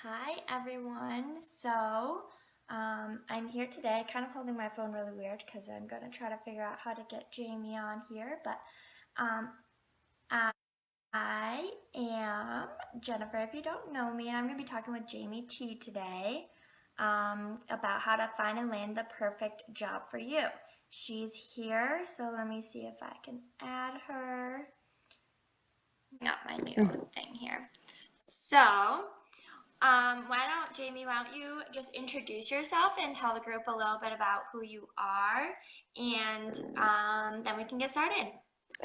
Hi everyone. I'm here today, kind of holding my phone really weird because I'm going to try to figure out how to get Jamie on here. But um, I am Jennifer, if you don't know me, and I'm going to be talking with Jamie T today about how to find and land the perfect job for you. She's here, so let me see if I can add her. Got my new thing here. Why don't you just introduce yourself and tell the group a little bit about who you are, and then we can get started.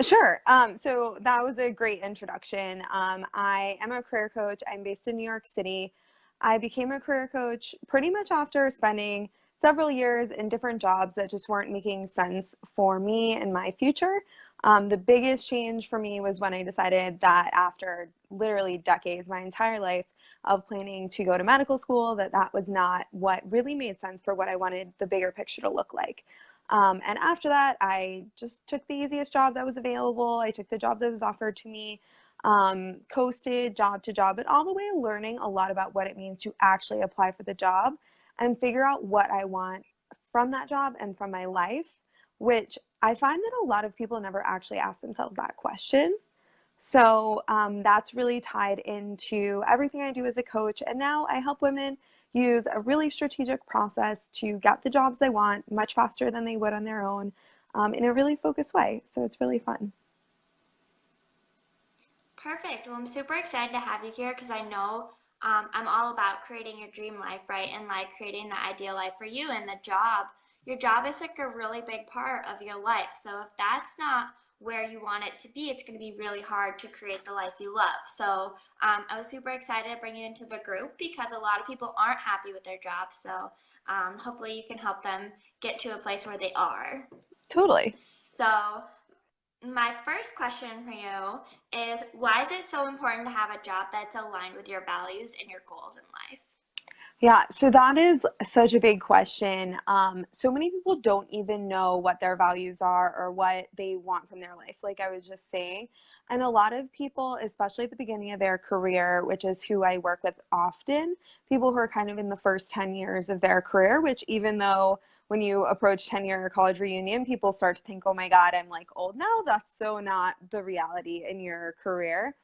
Sure. So that was a great introduction. I am a career coach. I'm based in New York City. I became a career coach pretty much after spending several years in different jobs that just weren't making sense for me and my future. The biggest change for me was when I decided that after literally decades, my entire life of planning to go to medical school, that was not what really made sense for what I wanted the bigger picture to look like. And after that, I just took the easiest job that was available. I took the job that was offered to me, coasted job to job, but all the way learning a lot about what it means to actually apply for the job and figure out what I want from that job and from my life, which I find that a lot of people never actually ask themselves that question. So that's really tied into everything I do as a coach. And now I help women use a really strategic process to get the jobs they want much faster than they would on their own in a really focused way. So it's really fun. Perfect. Well, I'm super excited to have you here because I know I'm all about creating your dream life, right? And like creating the ideal life for you and the job. Your job is like a really big part of your life. So if that's not where you want it to be, it's going to be really hard to create the life you love. I was super excited to bring you into the group because a lot of people aren't happy with their jobs. Hopefully you can help them get to a place where they are. Totally. So my first question for you is why is it so important to have a job that's aligned with your values and your goals in life? Yeah, so that is such a big question. So many people don't even know what their values are or what they want from their life, like I was just saying. And a lot of people, especially at the beginning of their career, which is who I work with often, people who are kind of in the first 10 years of their career, which even though when you approach 10-year college reunion, people start to think, oh my God, I'm like old now. That's so not the reality in your career.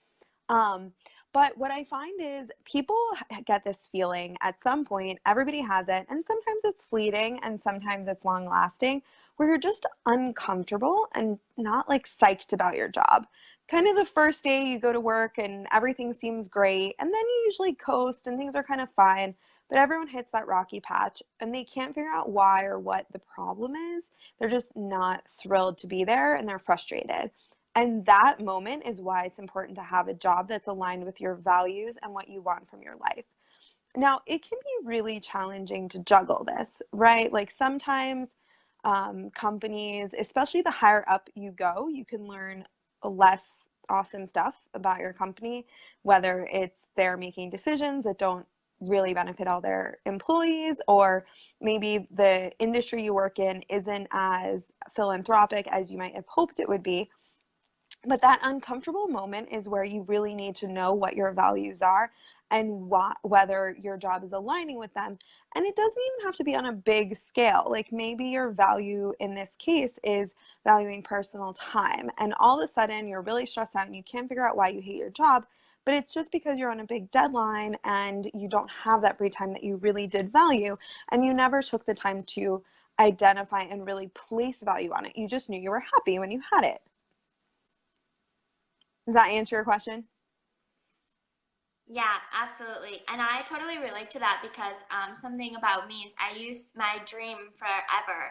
Um, but what I find is people get this feeling at some point, everybody has it, and sometimes it's fleeting and sometimes it's long lasting, where you're just uncomfortable and not like psyched about your job. Kind of the first day you go to work and everything seems great, and then you usually coast and things are kind of fine, but everyone hits that rocky patch and they can't figure out why or what the problem is. They're just not thrilled to be there and they're frustrated. And that moment is why it's important to have a job that's aligned with your values and what you want from your life. Now, it can be really challenging to juggle this, right? Like sometimes companies, especially the higher up you go, you can learn less awesome stuff about your company, whether it's they're making decisions that don't really benefit all their employees, or maybe the industry you work in isn't as philanthropic as you might have hoped it would be. But that uncomfortable moment is where you really need to know what your values are and whether your job is aligning with them. And it doesn't even have to be on a big scale. Like maybe your value in this case is valuing personal time. And all of a sudden you're really stressed out and you can't figure out why you hate your job. But it's just because you're on a big deadline and you don't have that free time that you really did value. And you never took the time to identify and really place value on it. You just knew you were happy when you had it. Does that answer your question? Yeah, absolutely. And I totally relate to that because something about me is I used my dream forever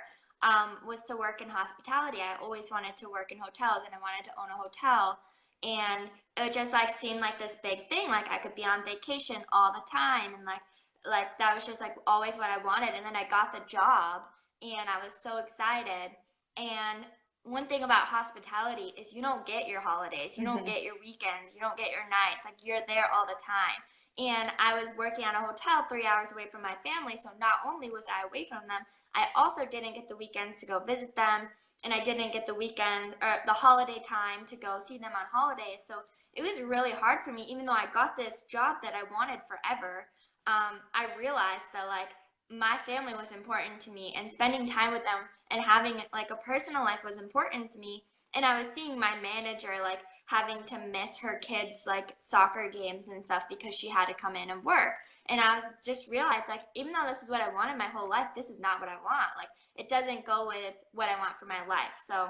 was to work in hospitality. I always wanted to work in hotels and I wanted to own a hotel. And it just like seemed like this big thing. Like I could be on vacation all the time and like that was just like always what I wanted. And then I got the job and I was so excited. And one thing about hospitality is you don't get your holidays, you don't Hmm. get your weekends, you don't get your nights. Like you're there all the time. And I was working at a hotel 3 hours away from my family. So not only was I away from them, I also didn't get the weekends to go visit them. And I didn't get the weekend or the holiday time to go see them on holidays. So it was really hard for me, even though I got this job that I wanted forever. I realized that like my family was important to me, and spending time with them and having like a personal life was important to me. And I was seeing my manager like having to miss her kids like soccer games and stuff because she had to come in and work. And I was just realized like even though this is what I wanted my whole life, this is not what I want. Like it doesn't go with what I want for my life. So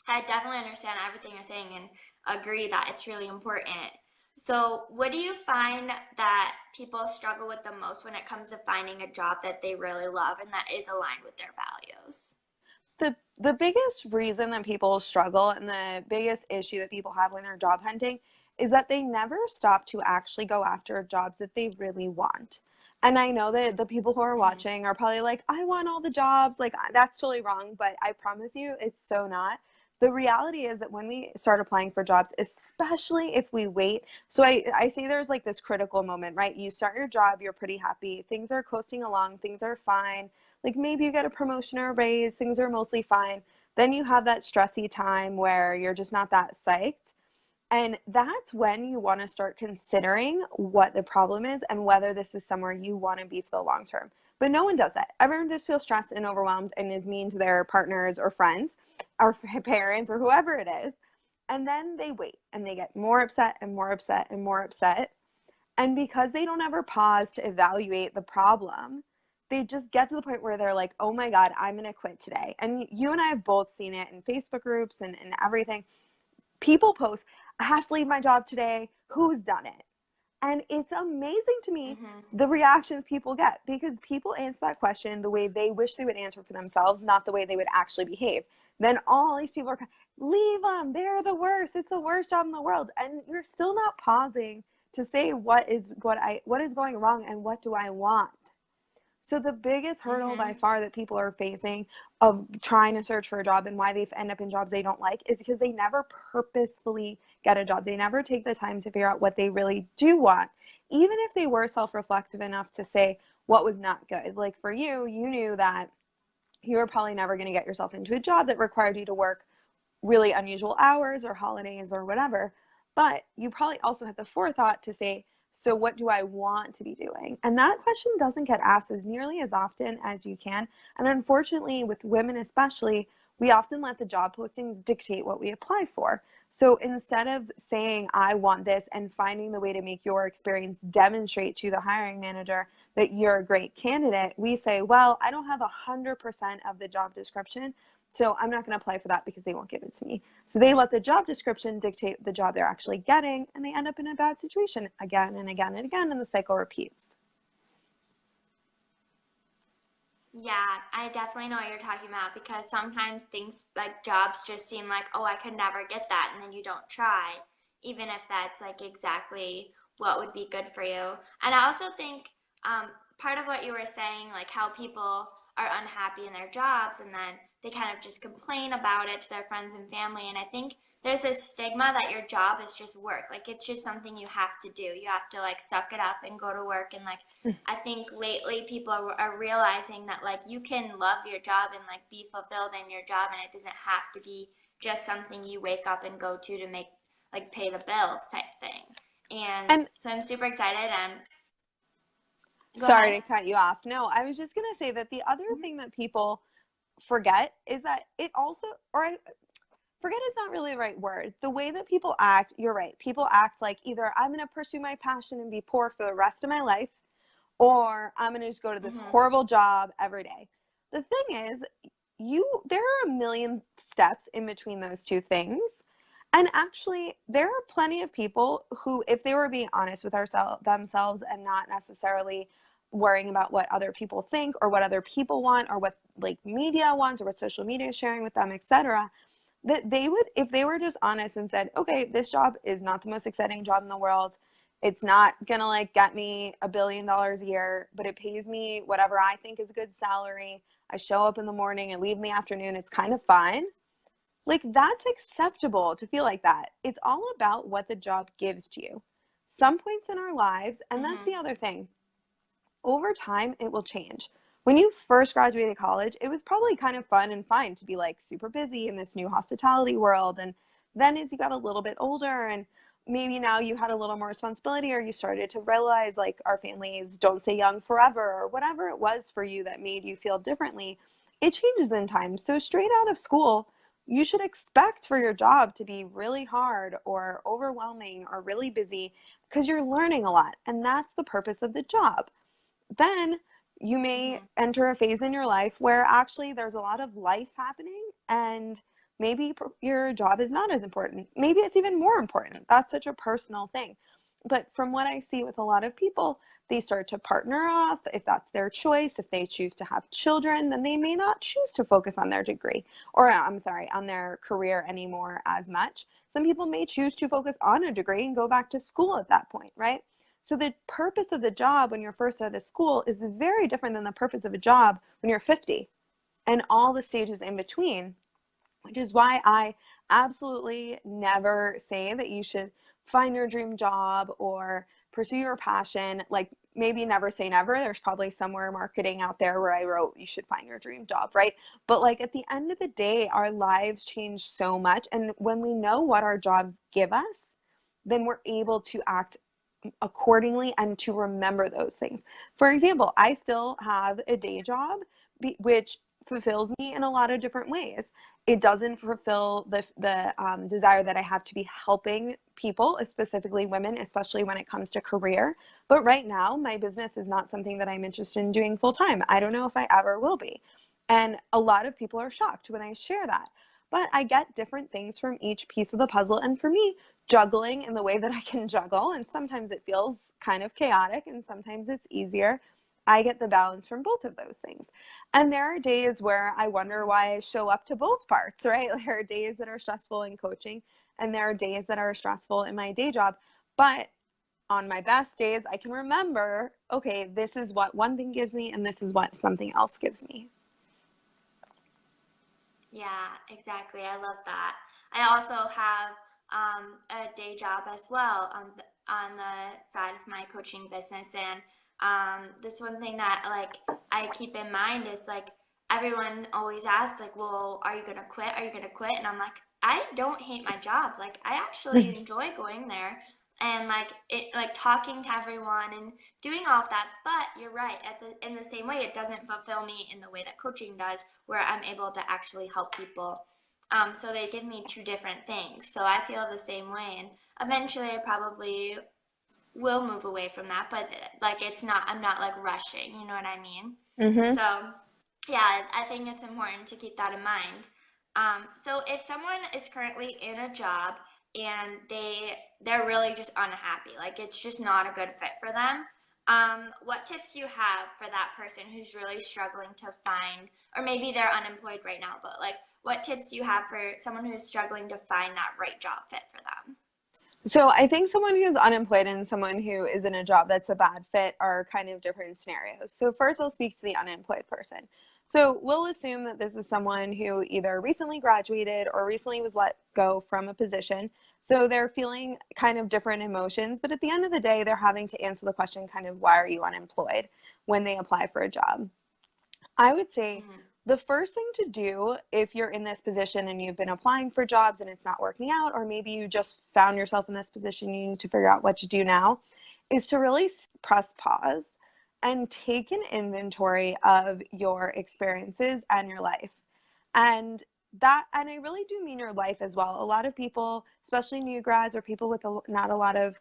I definitely understand everything you're saying and agree that it's really important. So, what do you find that people struggle with the most when it comes to finding a job that they really love and that is aligned with their values? The biggest reason that people struggle and the biggest issue that people have when they're job hunting is that they never stop to actually go after jobs that they really want. And I know that the people who are Mm-hmm. watching are probably like, I want all the jobs. Like, that's totally wrong. But I promise you, it's so not. The reality is that when we start applying for jobs, especially if we wait, so I say there's like this critical moment, right? You start your job, you're pretty happy, things are coasting along, things are fine, like maybe you get a promotion or a raise, things are mostly fine. Then you have that stressy time where you're just not that psyched. And that's when you want to start considering what the problem is and whether this is somewhere you want to be for the long term. But no one does that. Everyone just feels stressed and overwhelmed and is mean to their partners or friends or parents or whoever it is. And then they wait and they get more upset and more upset and more upset. And because they don't ever pause to evaluate the problem, they just get to the point where they're like, oh my God, I'm going to quit today. And you and I have both seen it in Facebook groups and everything. People post, I have to leave my job today. Who's done it? And it's amazing to me Mm-hmm. the reactions people get because people answer that question the way they wish they would answer for themselves, not the way they would actually behave. Then all these people are, leave them. They're the worst. It's the worst job in the world. And you're still not pausing to say what is going wrong and what do I want. So the biggest hurdle by Mm-hmm. far that people are facing of trying to search for a job and why they end up in jobs they don't like is because they never purposefully get a job. They never take the time to figure out what they really do want. Even if they were self-reflective enough to say what was not good. Like for you, you knew that you were probably never going to get yourself into a job that required you to work really unusual hours or holidays or whatever. But you probably also had the forethought to say, so what do I want to be doing? And that question doesn't get asked as nearly as often as you can. And unfortunately, with women especially, we often let the job postings dictate what we apply for. So instead of saying, I want this and finding the way to make your experience demonstrate to the hiring manager that you're a great candidate, we say, well, I don't have 100% of the job description, so I'm not going to apply for that because they won't give it to me. So they let the job description dictate the job they're actually getting, and they end up in a bad situation again and again and again, and the cycle repeats. Yeah, I definitely know what you're talking about because sometimes things like jobs just seem like, oh, I could never get that, and then you don't try, even if that's like exactly what would be good for you. And I also think part of what you were saying, like how people are unhappy in their jobs and then they kind of just complain about it to their friends and family. And I think there's this stigma that your job is just work. Like it's just something you have to do. You have to like suck it up and go to work and like I think lately people are realizing that like you can love your job and like be fulfilled in your job and it doesn't have to be just something you wake up and go to make like pay the bills type thing. And And so I'm super excited and go sorry ahead. to cut you off. No, I was just going to say that the other thing that people forget is that it also, or I forget is not really the right word. The way that people act, you're right. People act like either I'm going to pursue my passion and be poor for the rest of my life, or I'm going to just go to this Mm-hmm. horrible job every day. The thing is, there are a million steps in between those two things. And actually, there are plenty of people who, if they were being honest with themselves and not necessarily worrying about what other people think or what other people want or what like media wants or what social media is sharing with them, etc., that they would, if they were just honest and said, okay, this job is not the most exciting job in the world. It's not gonna like get me $1 billion a year, but it pays me whatever I think is a good salary. I show up in the morning and leave in the afternoon. It's kind of fine. Like that's acceptable to feel like that. It's all about what the job gives to you. Some points in our lives, and that's Mm-hmm. the other thing. Over time, it will change. When you first graduated college, it was probably kind of fun and fine to be like super busy in this new hospitality world. And then as you got a little bit older and maybe now you had a little more responsibility, or you started to realize like our families don't stay young forever, or whatever it was for you that made you feel differently. It changes in time. So straight out of school, you should expect for your job to be really hard or overwhelming or really busy, because you're learning a lot, and that's the purpose of the job. Then you may Mm-hmm. enter a phase in your life where actually there's a lot of life happening, and maybe your job is not as important. Maybe it's even more important. That's such a personal thing. But from what I see with a lot of people, they start to partner off. If that's their choice, if they choose to have children, then they may not choose to focus on their degree, or I'm sorry, on their career anymore as much. Some people may choose to focus on a degree and go back to school at that point, right? So the purpose of the job when you're first out of school is very different than the purpose of a job when you're 50, and all the stages in between, which is why I absolutely never say that you should find your dream job or pursue your passion. Like, maybe never say never. There's probably somewhere marketing out there where I wrote you should find your dream job, right? But like at the end of the day, our lives change so much. And when we know what our jobs give us, then we're able to act accordingly and to remember those things. For example, I still have a day job which fulfills me in a lot of different ways. It doesn't fulfill the desire that I have to be helping people, specifically women, especially when it comes to career. But right now, my business is not something that I'm interested in doing full time. I don't know if I ever will be. And a lot of people are shocked when I share that. But I get different things from each piece of the puzzle. And for me, juggling in the way that I can juggle, and sometimes it feels kind of chaotic and sometimes it's easier, I get the balance from both of those things. And there are days where I wonder why I show up to both parts, right? There are days that are stressful in coaching, and there are days that are stressful in my day job. But on my best days, I can remember, okay, this is what one thing gives me, and this is what something else gives me. Yeah, exactly. I love that. I also have a day job as well on the side of my coaching business, and this one thing that like I keep in mind is like everyone always asks like, "Well, are you gonna quit? Are you gonna quit?" And I'm like, I don't hate my job. Like I actually enjoy going there and like it like talking to everyone and doing all of that. But you're right. In the same way, it doesn't fulfill me in the way that coaching does, where I'm able to actually help people. So they give me two different things. So I feel the same way, and eventually I probably will move away from that. But like it's not, I'm not like rushing. You know what I mean? Mm-hmm. So yeah, I think it's important to keep that in mind. So if someone is currently in a job and they're really just unhappy, like it's just not a good fit for them, what tips do you have for that person who's really struggling to find, or maybe they're unemployed right now, but like what tips do you have for someone who's struggling to find that right job fit for them? So I think someone who's unemployed and someone who is in a job that's a bad fit are kind of different scenarios. So first I'll speak to the unemployed person. So we'll assume that this is someone who either recently graduated or recently was let go from a position. So they're feeling kind of different emotions, but at the end of the day, they're having to answer the question kind of, why are you unemployed, when they apply for a job. I would say Mm-hmm. the first thing to do if you're in this position and you've been applying for jobs and it's not working out, or maybe you just found yourself in this position, you need to figure out what to do now, is to really press pause and take an inventory of your experiences and your life. And I really do mean your life as well. A lot of people, especially new grads or people with not a lot of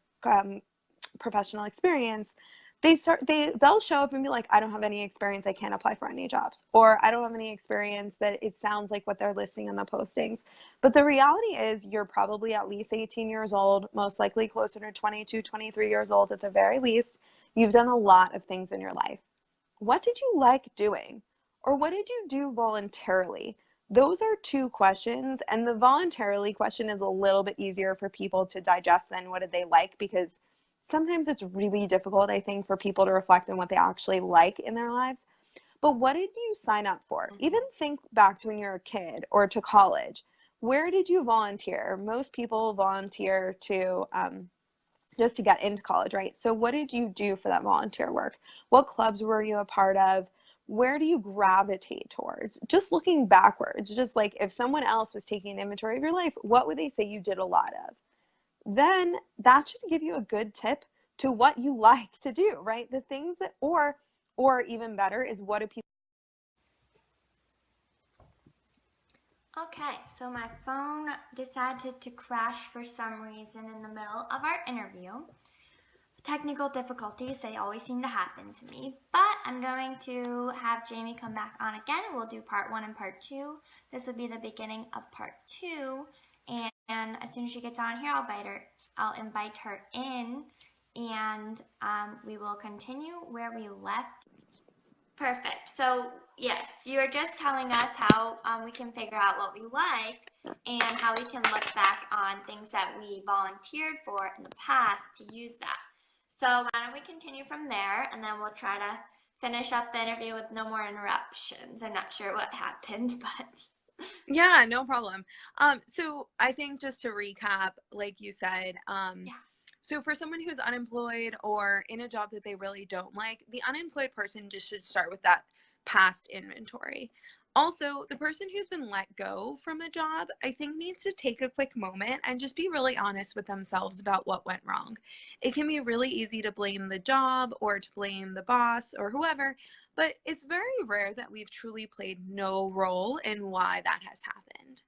professional experience, they'll show up and be like, I don't have any experience, I can't apply for any jobs, or I don't have any experience that it sounds like what they're listing in the postings. But the reality is you're probably at least 18 years old, most likely closer to 22, 23 years old at the very least. You've done a lot of things in your life. What did you like doing, or what did you do voluntarily? Those are two questions, and the voluntarily question is a little bit easier for people to digest than what did they like, because sometimes it's really difficult, I think, for people to reflect on what they actually like in their lives. But what did you sign up for? Mm-hmm. Even think back to when you were a kid or to college. Where did you volunteer? Most people volunteer to just to get into college, right? So what did you do for that volunteer work? What clubs were you a part of? Where do you gravitate towards? Just looking backwards, just like if someone else was taking an inventory of your life, what would they say you did a lot of? then that should give you a good tip to what you like to do, right? The things that, or even better is what do people. Okay, so my phone decided to crash for some reason in the middle of our interview. Technical difficulties, they always seem to happen to me, but I'm going to have Jamie come back on again and we'll do part 1 and part 2. This will be the beginning of part 2, and as soon as she gets on here, I'll invite her in, and we will continue where we left. Perfect. So yes, you're just telling us how we can figure out what we like and how we can look back on things that we volunteered for in the past to use that. So why don't we continue from there, and then we'll try to finish up the interview with no more interruptions. I'm not sure what happened, but Yeah, no problem. So I think just to recap, like you said, yeah. so for someone who's unemployed or in a job that they really don't like, the unemployed person just should start with that past inventory. Also, the person who's been let go from a job, I think needs to take a quick moment and just be really honest with themselves about what went wrong. It can be really easy to blame the job or to blame the boss or whoever, but it's very rare that we've truly played no role in why that has happened.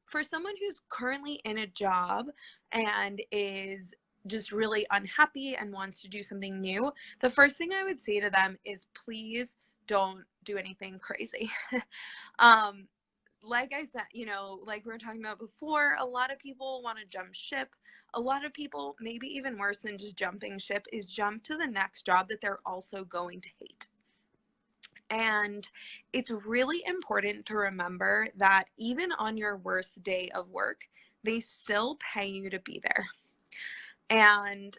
For someone who's currently in a job and is just really unhappy and wants to do something new, the first thing I would say to them is please don't do anything crazy. um, like I said, like we were talking about before, a lot of people want to jump ship. A lot of people, maybe even worse than just jumping ship, is jump to the next job that they're also going to hate. And it's really important to remember that even on your worst day of work, they still pay you to be there. And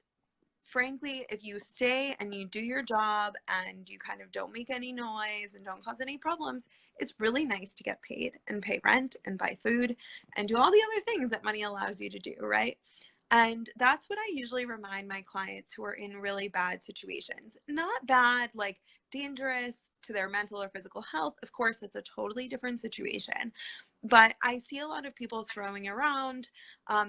frankly, if you stay and you do your job and you kind of don't make any noise and don't cause any problems, it's really nice to get paid and pay rent and buy food and do all the other things that money allows you to do, right? And that's what I usually remind my clients who are in really bad situations. Not bad, like dangerous to their mental or physical health. Of course, that's a totally different situation. But I see a lot of people throwing around,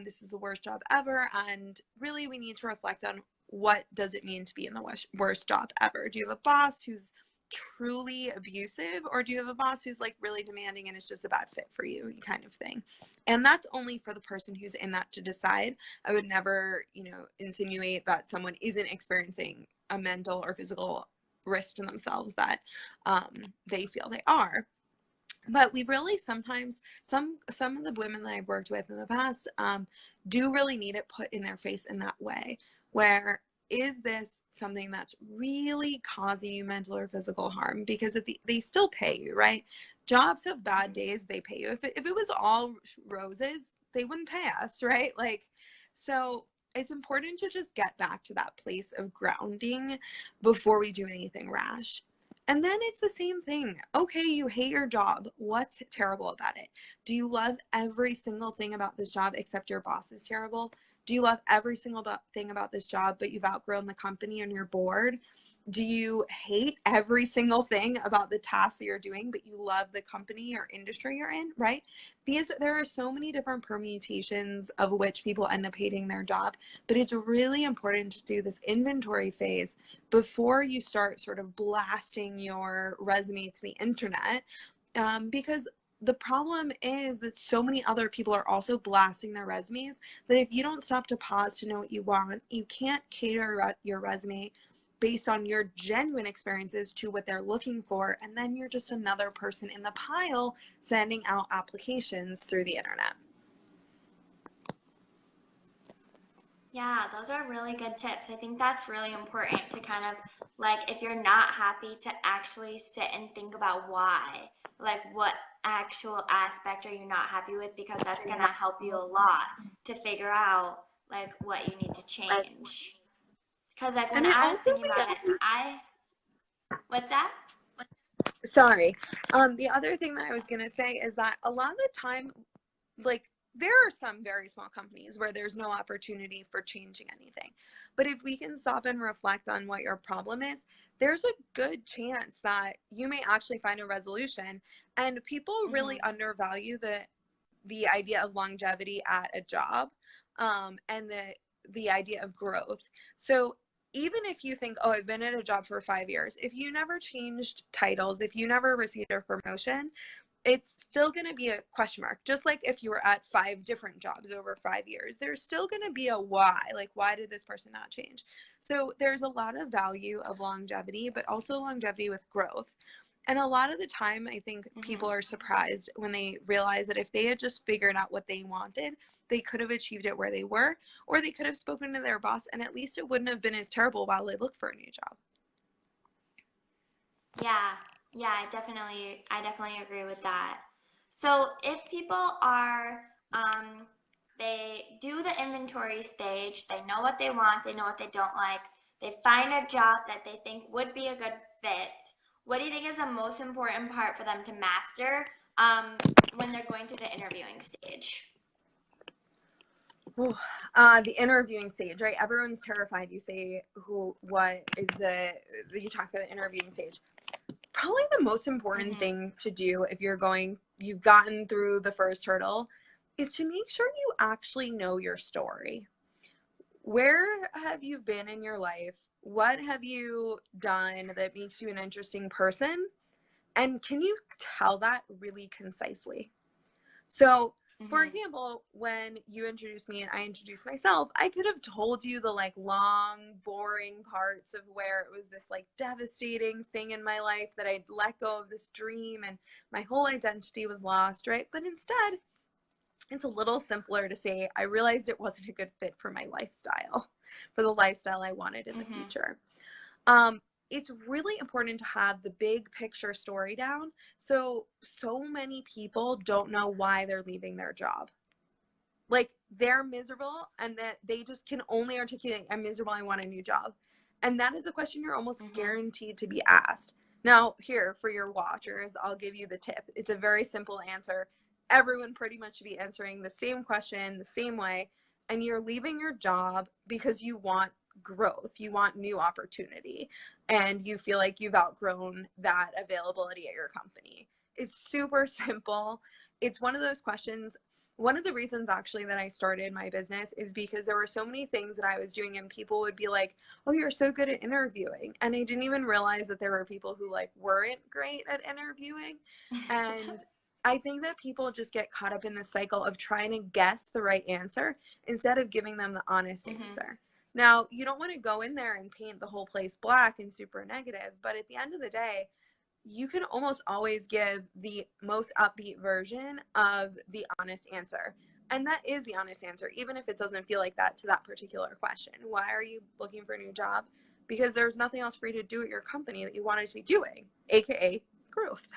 this is the worst job ever. And really, we need to reflect on what does it mean to be in the worst job ever? Do you have a boss who's truly abusive, or do you have a boss who's like really demanding and it's just a bad fit for you kind of thing? And that's only for the person who's in that to decide. I would never, insinuate that someone isn't experiencing a mental or physical risk to themselves that they feel they are. But we've really sometimes, some of the women that I've worked with in the past do really need it put in their face in that way, where is this something that's really causing you mental or physical harm? Because they still pay you, right? Jobs have bad days, they pay you. If it was all roses, they wouldn't pay us, right? Like, so it's important to just get back to that place of grounding before we do anything rash. And then it's the same thing. Okay, you hate your job. What's terrible about it? Do you love every single thing about this job except your boss is terrible? Do you love every single thing about this job, but you've outgrown the company and you're bored? Do you hate every single thing about the task that you're doing, but you love the company or industry you're in, right? Because there are so many different permutations of which people end up hating their job, but it's really important to do this inventory phase before you start sort of blasting your resume to the internet, because the problem is that so many other people are also blasting their resumes that if you don't stop to pause to know what you want, you can't cater your resume based on your genuine experiences to what they're looking for. And then you're just another person in the pile sending out applications through the internet. Yeah, those are really good tips. I think that's really important to kind of like if you're not happy to actually sit and think about why. Like what actual aspect are you not happy with, because that's going to help you a lot to figure out like what you need to change. Because like when And it I was also thinking about it, what's that? sorry. The other thing that I was going to say is that a lot of the time, like, there are some very small companies where there's no opportunity for changing anything. But if we can stop and reflect on what your problem is, there's a good chance that you may actually find a resolution. And people really undervalue the idea of longevity at a job. and the idea of growth. So even if you think, oh, I've been at a job for 5 years, if you never changed titles, if you never received a promotion, it's still going to be a question mark. Just like if you were at 5 different jobs over 5 years, there's still going to be a why. Like, why did this person not change? So there's a lot of value of longevity, but also longevity with growth. And a lot of the time, I think people are surprised when they realize that if they had just figured out what they wanted, they could have achieved it where they were, or they could have spoken to their boss, and at least it wouldn't have been as terrible while they look for a new job. Yeah, yeah, I definitely agree with that. So if people are, they do the inventory stage, they know what they want, they know what they don't like, they find a job that they think would be a good fit. What do you think is the most important part for them to master, when they're going through the interviewing stage? Ooh, the interviewing stage, right? Everyone's terrified. You say what is you talk about the interviewing stage. Probably the most important thing to do if you've gotten through the first hurdle is to make sure you actually know your story. Where have you been in your life? What have you done that makes you an interesting person? And can you tell that really concisely? So, for example, when you introduced me and I introduced myself, I could have told you the like long, boring parts of where it was this like devastating thing in my life that I'd let go of this dream and my whole identity was lost, right? But instead, it's a little simpler to say, I realized it wasn't a good fit for my lifestyle, for the lifestyle I wanted in the future. It's really important to have the big picture story down. So many people don't know why they're leaving their job. Like they're miserable and that they just can only articulate, I'm miserable, I want a new job. And that is a question you're almost guaranteed to be asked. Now, here for your watchers, I'll give you the tip. It's a very simple answer. Everyone pretty much should be answering the same question the same way. And you're leaving your job because you want growth, you want new opportunity, and you feel like you've outgrown that availability at your company. It's super simple. It's one of those questions. One of the reasons actually that I started my business is because there were so many things that I was doing and people would be like, oh, you're so good at interviewing. And I didn't even realize that there were people who like weren't great at interviewing. And I think that people just get caught up in the cycle of trying to guess the right answer instead of giving them the honest answer. Now, you don't want to go in there and paint the whole place black and super negative, but at the end of the day, you can almost always give the most upbeat version of the honest answer. And that is the honest answer, even if it doesn't feel like that to that particular question. Why are you looking for a new job? Because there's nothing else for you to do at your company that you wanted to be doing, aka growth.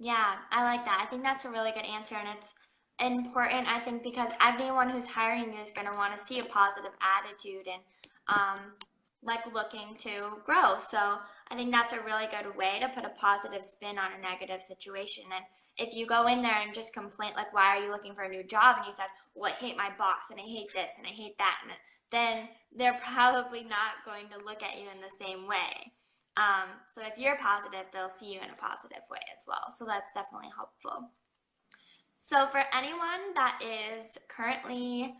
Yeah, I like that. I think that's a really good answer, and it's important, I think, because anyone who's hiring you is going to want to see a positive attitude and like looking to grow. So I think that's a really good way to put a positive spin on a negative situation. And if you go in there and just complain, like, why are you looking for a new job? And you said, well, I hate my boss and I hate this and I hate that. And then they're probably not going to look at you in the same way. So if you're positive, they'll see you in a positive way as well. So that's definitely helpful. So for anyone that is currently,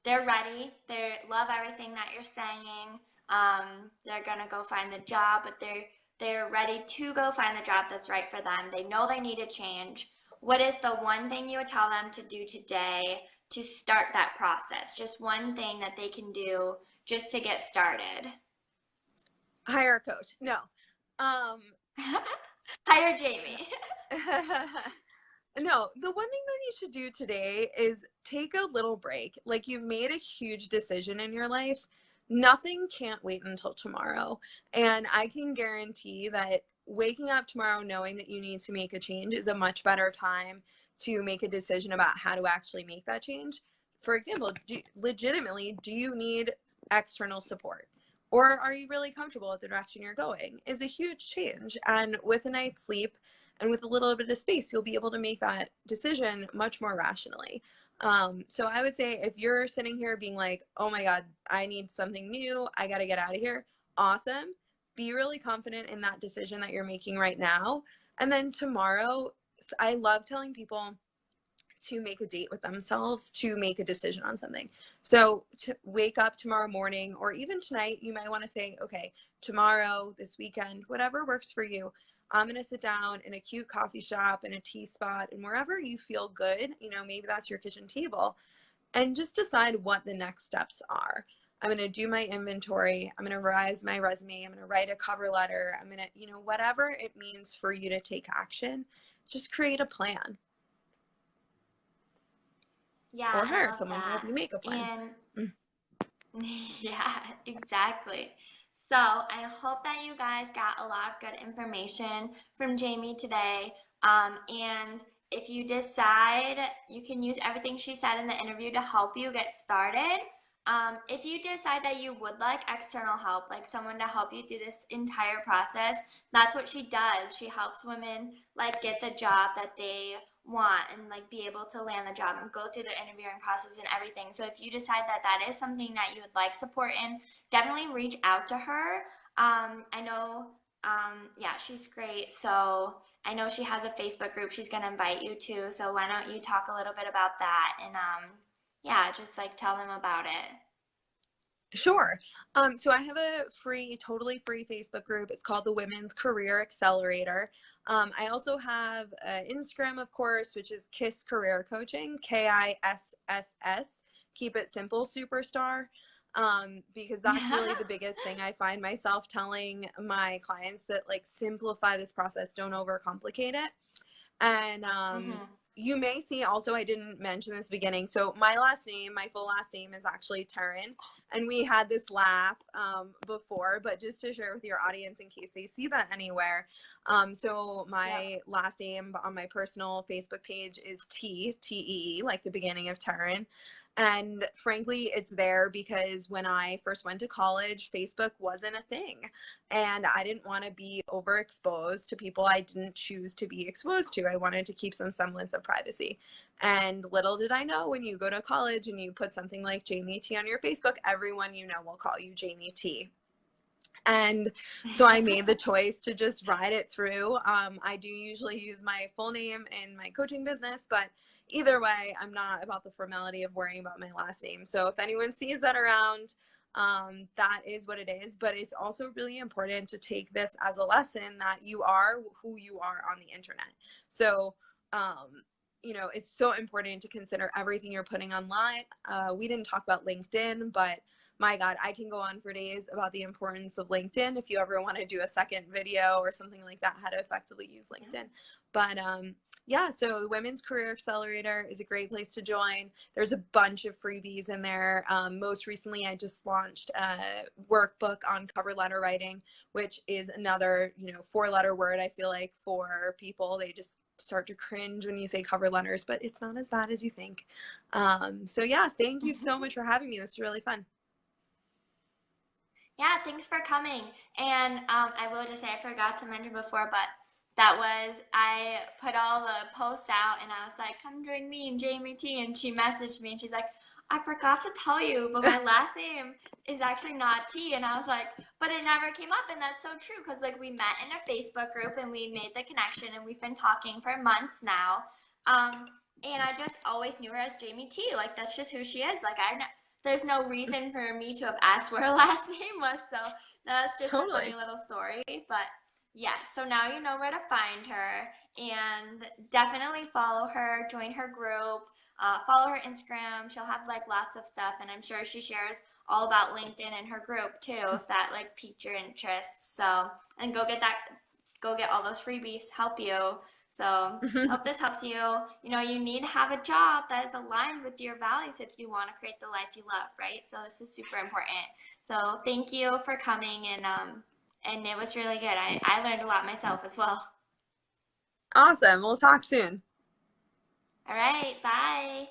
they're ready, they love everything that you're saying, they're gonna go find the job, but they're ready to go find the job that's right for them. They know they need a change. What is the one thing you would tell them to do today to start that process? Just one thing that they can do just to get started. Hire a coach. No. Hire Jamie. No, the one thing that you should do today is take a little break. Like you've made a huge decision in your life. Nothing can't wait until tomorrow. And I can guarantee that waking up tomorrow knowing that you need to make a change is a much better time to make a decision about how to actually make that change. For example, legitimately, do you need external support? Or are you really comfortable with the direction you're going? Is a huge change. And with a night's sleep and with a little bit of space, you'll be able to make that decision much more rationally. So I would say if you're sitting here being like, oh my God, I need something new, I got to get out of here. Awesome. Be really confident in that decision that you're making right now. And then tomorrow, I love telling people to make a date with themselves to make a decision on something. So to wake up tomorrow morning, or even tonight, you might want to say, okay, tomorrow, this weekend, whatever works for you, I'm going to sit down in a cute coffee shop, in a tea spot, and wherever you feel good, you know, maybe that's your kitchen table, and just decide what the next steps are. I'm going to do my inventory. I'm going to revise my resume. I'm going to write a cover letter. I'm going to, you know, whatever it means for you to take action, just create a plan. Yeah, Or and I hire love someone to help that. you make a plan. And Mm. yeah, exactly. So I hope that you guys got a lot of good information from Jamie today. And if you decide, you can use everything she said in the interview to help you get started. If you decide that you would like external help, like someone to help you through this entire process, that's what she does. She helps women like get the job that they want and like be able to land the job and go through the interviewing process and everything. So if you decide that that is something that you would like support in, definitely reach out to her. I know, yeah, she's great. So I know she has a Facebook group she's going to invite you to. So why don't you talk a little bit about that and yeah, just like tell them about it. Sure. So I have a free, totally free Facebook group. It's called the Women's Career Accelerator. I also have Instagram, of course, which is KISS Career Coaching, KISSS. Keep it simple, superstar. Because that's really the biggest thing I find myself telling my clients, that like simplify this process, don't overcomplicate it. And Mm-hmm. you may see also, I didn't mention this beginning. So my last name, my full last name is actually Terren. And we had this laugh before, but just to share with your audience in case they see that anywhere. So my Yep. last name on my personal Facebook page is T-E-E, like the beginning of Terren. And frankly, it's there because when I first went to college, Facebook wasn't a thing. And I didn't want to be overexposed to people I didn't choose to be exposed to. I wanted to keep some semblance of privacy. And little did I know, when you go to college and you put something like Jamie T on your Facebook, everyone you know will call you Jamie T. And so I made the choice to just ride it through. I do usually use my full name in my coaching business, but either way, I'm not about the formality of worrying about my last name. So if anyone sees that around, that is what it is. But it's also really important to take this as a lesson that you are who you are on the internet. So, you know, it's so important to consider everything you're putting online. We didn't talk about LinkedIn, but my God, I can go on for days about the importance of LinkedIn if you ever want to do a second video or something like that, how to effectively use LinkedIn. But yeah, so the Women's Career Accelerator is a great place to join. There's a bunch of freebies in there. Most recently, I just launched a workbook on cover letter writing, which is another, you know, 4-letter word. I feel like for people, they just start to cringe when you say cover letters, but it's not as bad as you think. So yeah, thank you so much for having me. This is really fun. Yeah, thanks for coming. And I will just say, I forgot to mention before, but that was, I put all the posts out and I was like, come join me and Jamie T. And she messaged me and she's like, I forgot to tell you, but my last name is actually not T. And I was like, but it never came up. And that's so true, because like we met in a Facebook group and we made the connection and we've been talking for months now. And I just always knew her as Jamie T. Like that's just who she is. Like there's no reason for me to have asked what her last name was. So that's just a funny Totally. little story. But yeah, so now you know where to find her, and definitely follow her, join her group, follow her Instagram. She'll have like lots of stuff, and I'm sure she shares all about LinkedIn in her group too, if that like piqued your interest. So, and go get all those freebies, help you. So hope this helps you. You know, you need to have a job that is aligned with your values if you want to create the life you love, right? So this is super important. So thank you for coming, and it was really good. I learned a lot myself as well. Awesome. We'll talk soon. All right, bye.